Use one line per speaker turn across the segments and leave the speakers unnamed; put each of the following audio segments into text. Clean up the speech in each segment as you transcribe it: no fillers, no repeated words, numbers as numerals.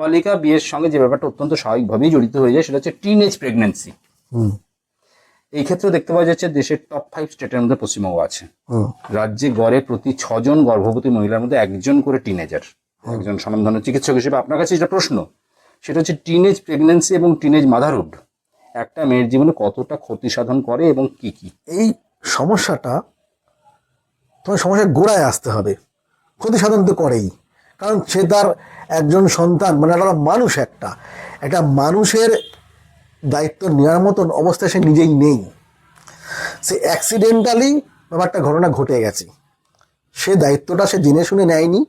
নাবালিকা বিয়ের সঙ্গে যে ব্যাপারটা অত্যন্ত স্বাভাবিকভাবেই জড়িত হয়ে যায় সেটা হচ্ছে টিনেজ প্রেগন্যান্সি। এই ক্ষেত্রে দেখতে পাওয়া যাচ্ছে দেশের টপ 5 স্টেটের মধ্যে পশ্চিমবঙ্গ আছে। রাজ্যে গড়ে প্রতি 6 জন গর্ভবতী মহিলার মধ্যে 1 জন করে টিনেজার। একজন স্বনামধন্য চিকিৎসক হিসেবে আপনার কাছে যেটা প্রশ্ন সেটা হচ্ছে টিনেজ প্রেগন্যান্সি এবং টিনেজ মাদারহুড একটা মেয়ের জীবনে কতটা ক্ষতি সাধন করে এবং কি কি।
এই সমস্যাটা তোমার সমস্যার গোড়ায় আসতে হবে। ক্ষতি সাধন তো করেই, কারণ সে তার একজন সন্তান, মানে একটা মানুষ, একটা মানুষের দায়িত্ব নেওয়ার মতন অবস্থায় সে নিজেই নেই। সে অ্যাক্সিডেন্টালি ব্যাপারটা ঘটনা ঘটে গেছে, সে দায়িত্বটা সে জেনে শুনে নেয়নি,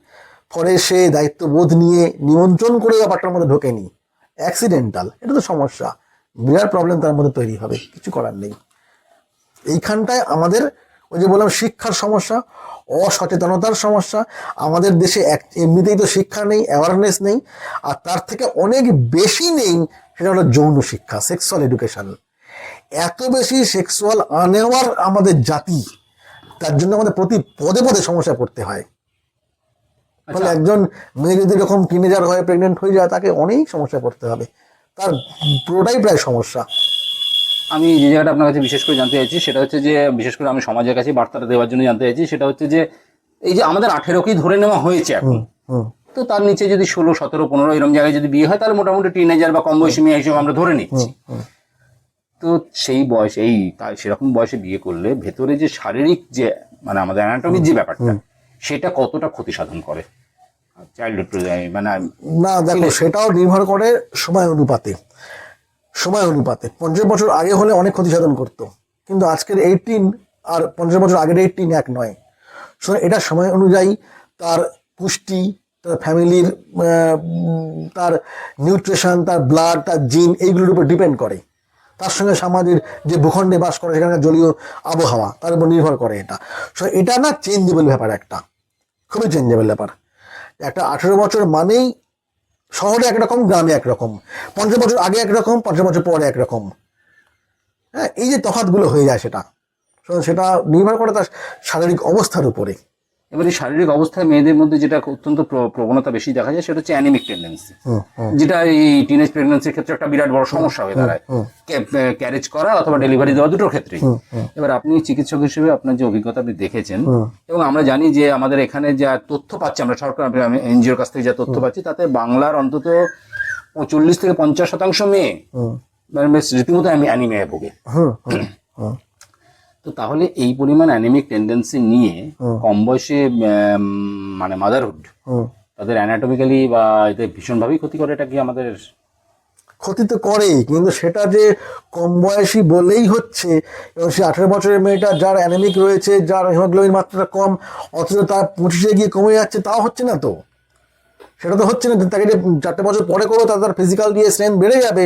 পরে সে দায়িত্ববোধ নিয়ে নিমন্ত্রণ করে ব্যাপারটার মধ্যে ঢোকেনি, অ্যাক্সিডেন্টাল। এটা তো সমস্যা, বিরাট প্রবলেম তার মধ্যে তৈরি হবে, কিছু করার নেই। এইখানটায় আমাদের ওই যে বললাম শিক্ষার সমস্যা, অসচেতনতার সমস্যা। আমাদের দেশে এমনিতেই তো শিক্ষা নেই, অ্যাওয়ারনেস নেই, আর তার থেকে অনেক বেশি নেই সেটা হলো যৌন শিক্ষা, সেক্সুয়াল এডুকেশন। এত বেশি সেক্সুয়াল আনএওয়ার আমাদের জাতি, তার জন্য আমাদের প্রতি পদে পদে সমস্যা পড়তে হয়। ফলে একজন মেয়ে যদি এরকম টিনেজার হয়ে প্রেগনেন্ট হয়ে যায়, তাকে অনেক সমস্যা পড়তে হবে, তার পুরোটাই প্রায় সমস্যা।
আমি যে জায়গাটা আপনার কাছে বিশেষ করে জানতে চাইছি সেটা হচ্ছে যে, বিশেষ করে আমি সমাজের কাছে বার্তাটা দেওয়ার জন্য জানতে চাইছি, সেটা হচ্ছে যে এই যে আমাদের 18কেই ধরে নেওয়া হয়েছে এখন, তো তার নিচে যদি 16, 17, 15 এরকম জায়গায় যদি বিয়ে হয় তাহলে মোটামুটি টিনেজার বা কম বয়সী মেয়ে হিসেবে আমরা ধরে নিচ্ছি। তো সেই বয়সে সেরকম বয়সে বিয়ে করলে ভেতরে যে শারীরিক যে মানে আমাদের অ্যানাটমির যে ব্যাপারটা সেটা কতটা ক্ষতি সাধন করে চাইল্ডহুড মানে
না, দেখো সেটাও নির্ভর করে সময় অনুপাতে। 50 বছর আগে হলে অনেক ক্ষতি সাধন করতো, কিন্তু আজকের 18 আর 50 বছর আগের 18 এক নয়। এটা সময় অনুযায়ী তার পুষ্টি, তার ফ্যামিলির, তার নিউট্রিশন, তার ব্লাড, তার জিন, এইগুলোর উপর ডিপেন্ড করে। তার সঙ্গে সমাজের যে ভূখণ্ডে বাস করে সেখানকার জলীয় আবহাওয়া, তার উপর নির্ভর করে এটা। এটা না চেঞ্জেবল ব্যাপার, একটা খুবই চেঞ্জেবল ব্যাপার। একটা 18 বছর মানেই শহরে একরকম, গ্রামে একরকম, 50 বছর আগে একরকম, 50 বছর পরে একরকম। হ্যাঁ, এই যে তফাৎগুলো হয়ে যায় সেটা নির্ভর করে তার শারীরিক অবস্থার উপরে।
এবার এই শারীরিক অবস্থায় মেয়েদের মধ্যে যেটা অত্যন্ত প্রবণতা বেশি দেখা যায় সেটা হচ্ছে অ্যানিমিক টেন্ডেন্সি, যেটা এই টিনেজ প্রেগন্যান্সির ক্ষেত্রে একটা বিরাট বড় সমস্যা হয়ে দাঁড়ায় ক্যারেজ করা অথবা ডেলিভারি দেওয়া দুটোর ক্ষেত্রেই। এবার আপনি চিকিৎসক হিসেবে আপনার যে অভিজ্ঞতা আপনি দেখেছেন, এবং আমরা জানি যে আমাদের এখানে যা তথ্য পাচ্ছি আমরা সরকার এনজিওর কাছ থেকে যা তথ্য পাচ্ছি, তাতে বাংলার অন্তত 40 থেকে 50% মেয়ে রীতিমতো অ্যানিমিয়ায় ভোগে। তো তাহলে এই পরিমাণ অ্যানিমিক টেন্ডেন্সি নিয়ে কম বয়সে মানে মাদারহুড তাদের অ্যানাটমিক্যালি বা এতে ভীষণভাবেই ক্ষতি করে। এটা কি আমাদের
ক্ষতি তো করেই, কিন্তু সেটা যে কম বয়সী বলেই হচ্ছে, এবং সে 18 বছরের মেয়েটা যার অ্যানিমিক রয়েছে, যার হিমোগ্লোবিন মাত্রাটা কম, অথচ তার 25-এ গিয়ে কমে যাচ্ছে, তাও হচ্ছে না। তো সেটা তো হচ্ছে না। তাকে যে 4টে বছর পরে করো তার ফিজিক্যাল দিয়ে স্ট্রেংথ বেড়ে যাবে,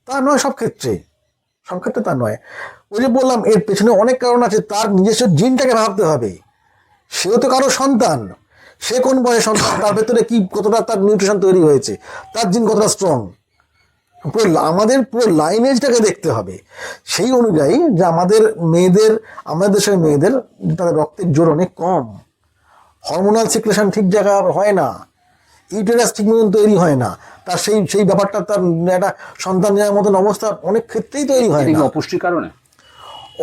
তা নয়। সব ক্ষেত্রে তা নয়। ওই যে বললাম, এর পেছনে অনেক কারণ আছে। তার নিজস্ব জিনটাকে ভাবতে হবে। সেও তো কারো সন্তান, সে কোন বয়সে সন্তান, তার ভেতরে কি কতটা তার নিউট্রিশন তৈরি হয়েছে, তার জিন কতটা স্ট্রং, আমাদের পুরো লাইনেজটাকে দেখতে হবে। সেই অনুযায়ী যে আমাদের দেশের মেয়েদের তাদের রক্তের জোর অনেক কম, হরমোনাল সিক্রেশন ঠিক জায়গা হয় না, ইউটেরাস ঠিক মতন তৈরি হয় না, তার সেই ব্যাপারটা, তার একটা সন্তান নেওয়ার মতন অবস্থা অনেক ক্ষেত্রেই তৈরি হয় না।
অপুষ্টির কারণে,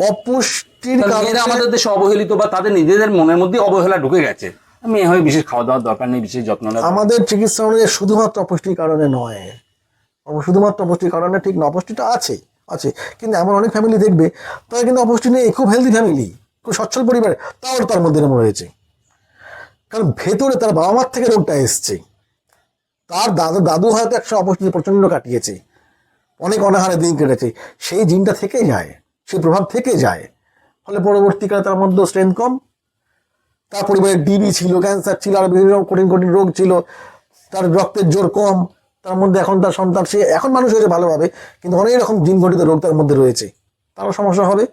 অপুষ্টির কারণে
আমাদের দেশে অবহেলিত বা তাদের নিজেদের মনের মধ্যে অবহেলা ঢুকে গেছে। মেয়ে হয়ে বিশেষ খাওয়া দাওয়ার দরকার নেই, বিশেষ যত্ন নেই।
আমাদের চিকিৎসা অনুযায়ী শুধুমাত্র অপুষ্টির কারণে নয়, শুধুমাত্র অপুষ্টির কারণে ঠিক না, অপুষ্টিটা আছে, কিন্তু এমন অনেক ফ্যামিলি দেখবে তারা কিন্তু অপুষ্টি নেই, খুব হেলদি ফ্যামিলি, খুব সচ্ছল পরিবার, তাও তার মধ্যে এরকম রয়েছে। কারণ ভেতরে তার বাবা মার থেকে রোগটা এসছে। তার দাদু হয়তো একসময় অপুষ্টি প্রচন্ড কাটিয়েছে, অনেক অনাহারে দিন কেটেছে, সেই জিনটা থেকে যায়, সেই প্রভাব থেকে যায়। ফলে পরবর্তীকালে তার মধ্যে স্ট্রেংথ কম, তার পরিবারে ডিবি ছিল, ক্যান্সার ছিল, আর বিভিন্ন কঠিন রোগ ছিল, তার রক্তের জোর কম, তার মধ্যে এখন তার সন্তান, সে এখন মানুষ হয়েছে ভালোভাবে, কিন্তু অনেক রকম জিন ঘটিত রোগ তার মধ্যে রয়েছে, তারও সমস্যা হবে।